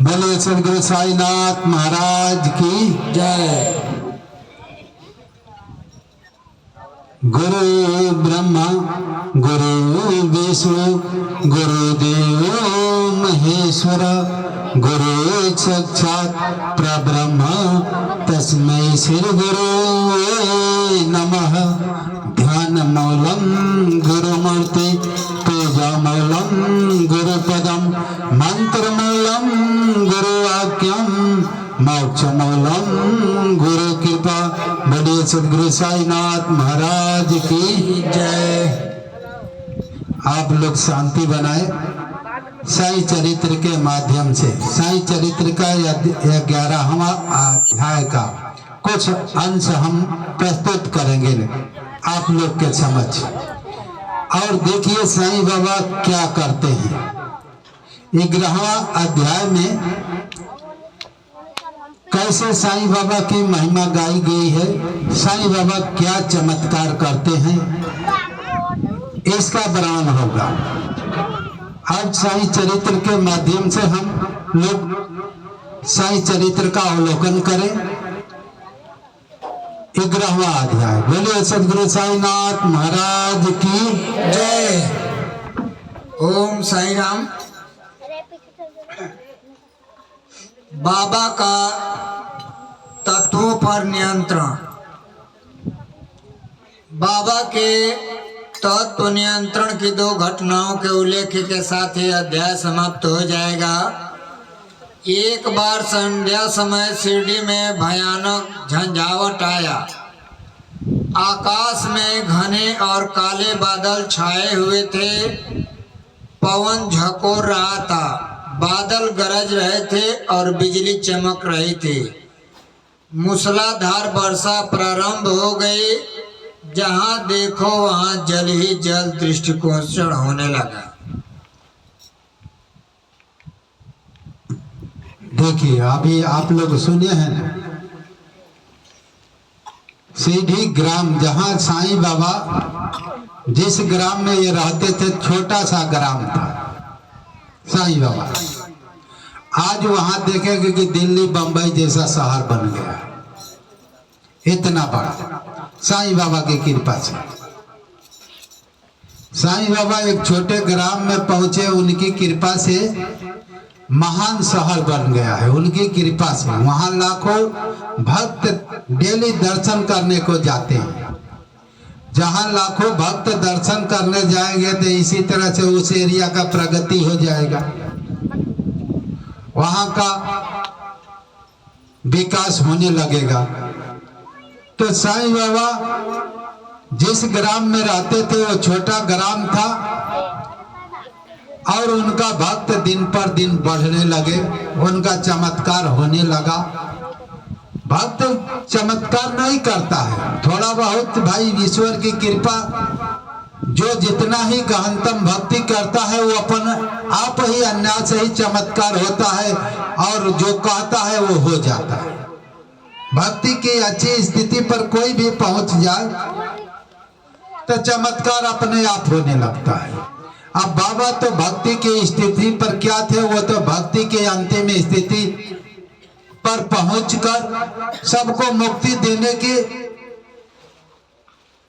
बोले सदगुरु साईनाथ महाराज की जय। गुरु ब्रह्मा गुरु विष्णु गुरुदेव महेश्वर गुरु साक्षात परब्रह्म तस्मै श्री गुरु नमः। ध्यान मौलम गुरुमूर्ति पूजा मौलम गुरुपदम मंत्र मौलम गुरु वाक्यम मोक्ष मौलम गुरु कृपा। बड़े सदगुरु साईनाथ महाराज की जय। आप लोग शांति बनाए। साई चरित्र के माध्यम से साई चरित्र का 11वां अध्याय का कुछ अंश हम प्रस्तुत करेंगे आप लोग के समझ। और देखिए साईं बाबा क्या करते हैं। 11वां अध्याय में कैसे साईं बाबा की महिमा गाई गई है, साईं बाबा क्या चमत्कार करते हैं, इसका वर्णन होगा। आज साईं चरित्र के माध्यम से हम लोग साईं चरित्र का अवलोकन करें। 11वां अध्याय। बोले सदगुरु साईनाथ महाराज की जय। ओम साई राम। बाबा का तत्वों पर नियंत्रण। बाबा के तत्व नियंत्रण की 2 घटनाओं के उल्लेख के साथ ही अध्याय समाप्त हो जाएगा। एक बार संध्या समय शिरडी में भयानक झंझावट आया। आकाश में घने और काले बादल छाए हुए थे। पवन झकोर रहा था, बादल गरज रहे थे और बिजली चमक रही थी। मूसलाधार वर्षा प्रारंभ हो गई। जहां देखो वहां जल ही जल दृष्टिगोचर होने लगा। देखिए अभी आप लोग सुने हैं ना, सीधी ग्राम जहां साईं बाबा जिस ग्राम में ये रहते थे, छोटा सा ग्राम था साईं बाबा। आज वहां देखेंगे कि दिल्ली बंबई जैसा शहर बन गया, इतना बड़ा साईं बाबा की कृपा से। साईं बाबा एक छोटे ग्राम में पहुंचे, उनकी कृपा से महान शहर बन गया है। उनकी कृपा से वहां लाखों भक्त डेली दर्शन करने को जाते हैं। जहां लाखों भक्त दर्शन करने जाएंगे तो इसी तरह से उस एरिया का प्रगति हो जाएगा, वहां का विकास होने लगेगा। तो साईं बाबा जिस ग्राम में रहते थे वो छोटा ग्राम था और उनका भक्त दिन पर दिन बढ़ने लगे, उनका चमत्कार होने लगा। भक्त चमत्कार नहीं करता है, थोड़ा बहुत भाई ईश्वर की कृपा, जो जितना ही गहनतम भक्ति करता है वो अपन आप ही अन्याय से ही चमत्कार होता है और जो कहता है वो हो जाता है। भक्ति की अच्छी स्थिति पर कोई भी पहुंच जाए तो चमत्कार अपने आप होने लगता है। अब बाबा तो भक्ति की स्थिति पर क्या थे, वो तो भक्ति के अंतिम स्थिति पर पहुंचकर सबको मुक्ति देने की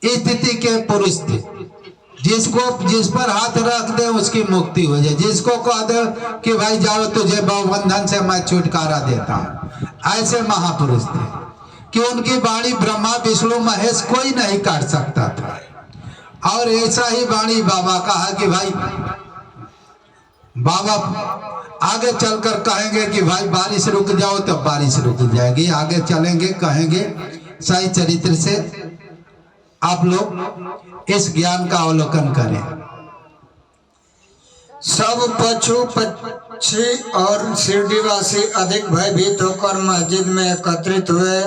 स्थिति के पुरुष थे। जिस पर हाथ रख दे उसकी मुक्ति हो जाए, जिसको कह दे कि भाई जाओ तुझे बंधन से मैं छुटकारा देता हूं, ऐसे महापुरुष थे कि उनकी वाणी ब्रह्मा विष्णु महेश कोई नहीं काट सकता था। और ऐसा ही वाणी बाबा का है कि भाई बाबा आगे चलकर कहेंगे कि भाई बारिश रुक जाओ तो बारिश रुक जाएगी। आगे चलेंगे कहेंगे। साईं चरित्र से आप लोग इस ज्ञान का अवलोकन करें। सब पशु पक्षी और शिरडीवासी अधिक भयभीत होकर मस्जिद में एकत्रित हुए।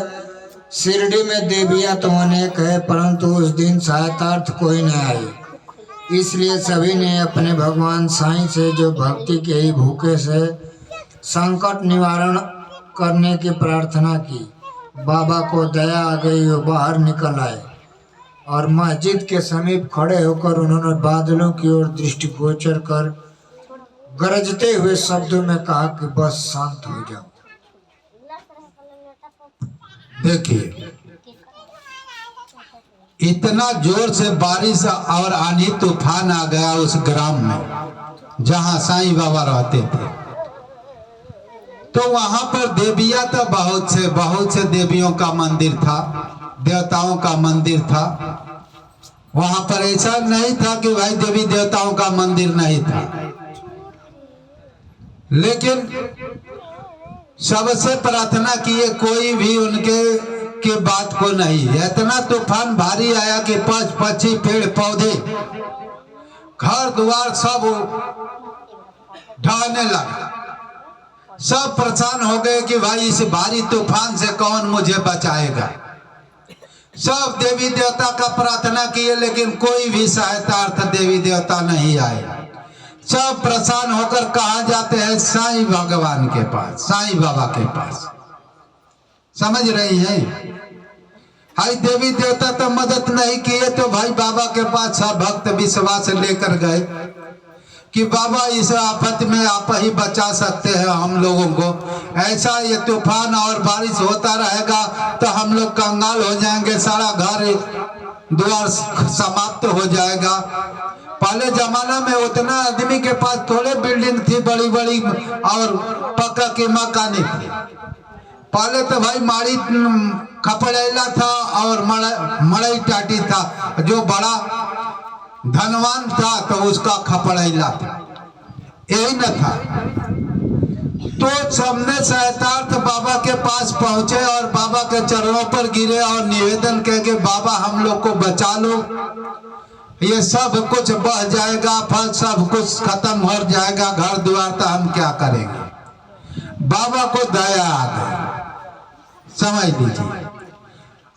शिरडी में देवियां तो अनेक है, परंतु उस दिन सहायतार्थ कोई न आई। इसलिए सभी ने अपने भगवान साईं से, जो भक्ति के ही भूखे से संकट निवारण करने की प्रार्थना की। बाबा को दया आ गई, वो बाहर निकल आए और मस्जिद के समीप खड़े होकर उन्होंने बादलों की ओर दृष्टिगोचर कर गरजते हुए शब्दों में कहा कि बस शांत हो जाओ। देखिए, इतना जोर से बारिश और आंधी तूफान आ गया उस ग्राम में जहां साईं बाबा रहते थे। तो वहां पर देवियां तो बहुत से देवियों का मंदिर था, देवताओं का मंदिर था। वहां पर ऐसा नहीं था कि भाई देवी देवताओं का मंदिर नहीं था, लेकिन सबसे प्रार्थना किए, कोई भी उनके की बात को नहीं। इतना तूफान भारी आया कि पक्षी पेड़ पौधे घर द्वार सब ढहने लगा। सब परेशान हो गए कि भाई इस भारी तूफान से कौन मुझे बचाएगा। सब देवी देवता का प्रार्थना किए, लेकिन कोई भी सहायतार्थ देवी देवता नहीं आए। सब परेशान होकर कहा जाते हैं साईं भगवान के पास, साईं बाबा के पास। समझ रही हैं? भाई देवी देवता तो मदद नहीं किए, तो भाई बाबा के पास सब भक्त विश्वास लेकर गए कि बाबा इस आफत में आप ही बचा सकते हैं हम लोगों को। ऐसा ये तूफान और बारिश होता रहेगा तो हम लोग कंगाल हो जाएंगे, सारा घर द्वार समाप्त हो जाएगा। पहले जमाना में उतना आदमी के पास थोड़े बिल्डिंग थी बड़ी बड़ी और पक्का की मकानी थी। पहले तो भाई माड़ी खपड़ेला था और मड़ई टाटी था। जो बड़ा धनवान था तो उसका खपड़ेला था, यही न था। तो सबने सहतार्थ बाबा के पास पहुंचे और बाबा के चरणों पर गिरे और निवेदन किए कि बाबा हम लोग को बचा लो, ये सब कुछ बह जाएगा, फल सब कुछ खत्म हो जाएगा, घर द्वार तो हम क्या करेंगे। बाबा को दया आ गई, समझ लीजिए।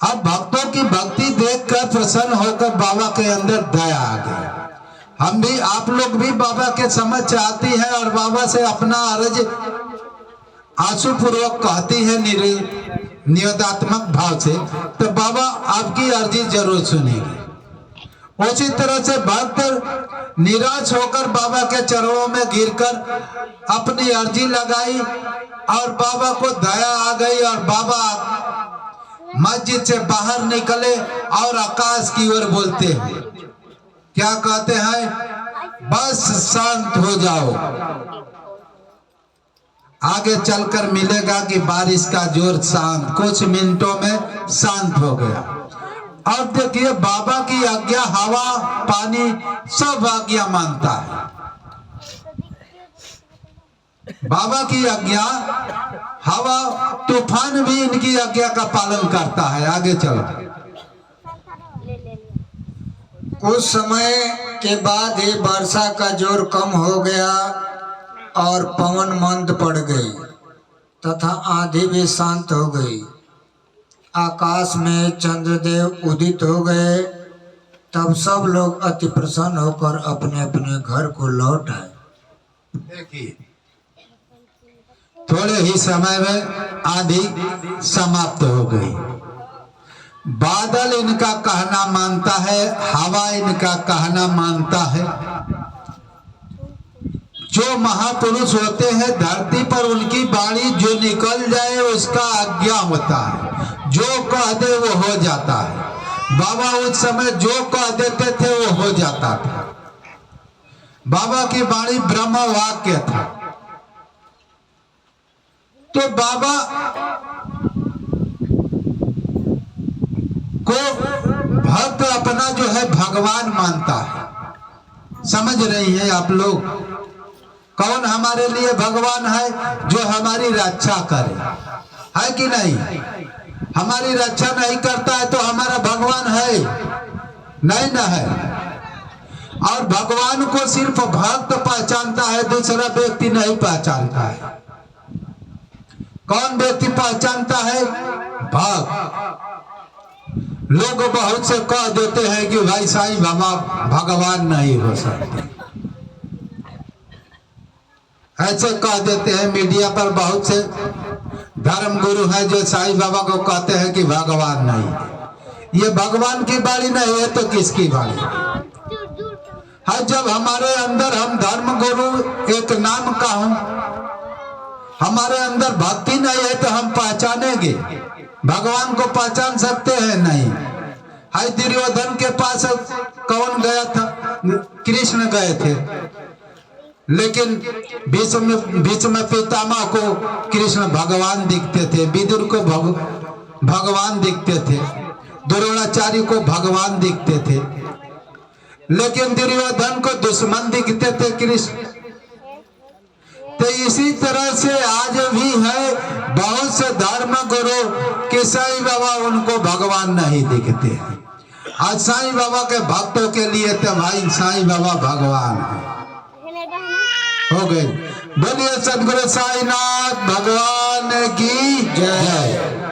अब भक्तों की भक्ति देखकर प्रसन्न होकर बाबा के अंदर दया आ गई। हम भी, आप लोग भी बाबा के समझ आती हैं और बाबा से अपना अर्ज आंसू पूर्वक कहती है निवेदनात्मक भाव से, तो बाबा आपकी अर्जी जरूर सुनेगी। उसी तरह से भक्त निराश होकर बाबा के चरणों में गिरकर अपनी अर्जी लगाई और बाबा को दया आ गई और बाबा मस्जिद से बाहर निकले और आकाश की ओर बोलते हैं, क्या कहते हैं? बस शांत हो जाओ। आगे चलकर मिलेगा कि बारिश का जोर शांत कुछ मिनटों में शांत हो गया। अब देखिए बाबा की आज्ञा हवा पानी सब आज्ञा मानता है। बाबा की आज्ञा हवा तूफान भी इनकी आज्ञा का पालन करता है। आगे चलो। कुछ समय के बाद ही वर्षा का जोर कम हो गया और पवन मंद पड़ गई तथा आंधी भी शांत हो गई। आकाश में चंद्रदेव उदित हो गए। तब सब लोग अति प्रसन्न होकर अपने अपने घर को लौट आए। देखिए थोड़े ही समय में आंधी समाप्त हो गई। बादल इनका कहना मानता है, हवा इनका कहना मानता है। जो महापुरुष होते हैं धरती पर, उनकी वाणी जो निकल जाए उसका आज्ञा होता है। जो कह दे वो हो जाता है। बाबा उस समय जो कह देते थे वो हो जाता था। बाबा की वाणी ब्रह्म वाक्य था। तो बाबा को भक्त अपना जो है भगवान मानता है। समझ रही हैं आप लोग? कौन हमारे लिए भगवान है? जो हमारी रक्षा करे, है कि नहीं? हमारी रक्षा नहीं करता है तो हमारा भगवान है नहीं ना है। और भगवान को सिर्फ भक्त पहचानता है, दूसरा व्यक्ति नहीं पहचानता है। कौन व्यक्ति पहचानता है? भक्त। लोग बहुत से कह देते हैं कि भाई साईं बाबा भगवान नहीं हो सकते, ऐसे कह देते हैं। मीडिया पर बहुत से धर्म गुरु हैं जो साईं बाबा को कहते हैं कि भगवान नहीं है। ये भगवान की बाणी नहीं है तो किसकी बाणी? है जब हमारे अंदर हम धर्म गुरु एक नाम का हूं, हमारे अंदर भक्ति नहीं है तो हम पहचानेंगे भगवान को? पहचान सकते हैं नहीं। है दुर्योधन के पास कौन गया था? कृष्ण गए थे, लेकिन बीच में पितामह को कृष्ण भगवान दिखते थे, विदुर को भगवान दिखते थे, द्रोणाचार्य को भगवान दिखते थे, लेकिन दुर्योधन को दुश्मन दिखते थे कृष्ण। तो इसी तरह से आज भी है बहुत से धर्म गुरु कि साईं बाबा उनको भगवान नहीं दिखते हैं। आज साईं बाबा के भक्तों के लिए तो भाई साईं बाबा भगवान है। हो गए। बोलिए सदगुरु साईनाथ भगवान की जय।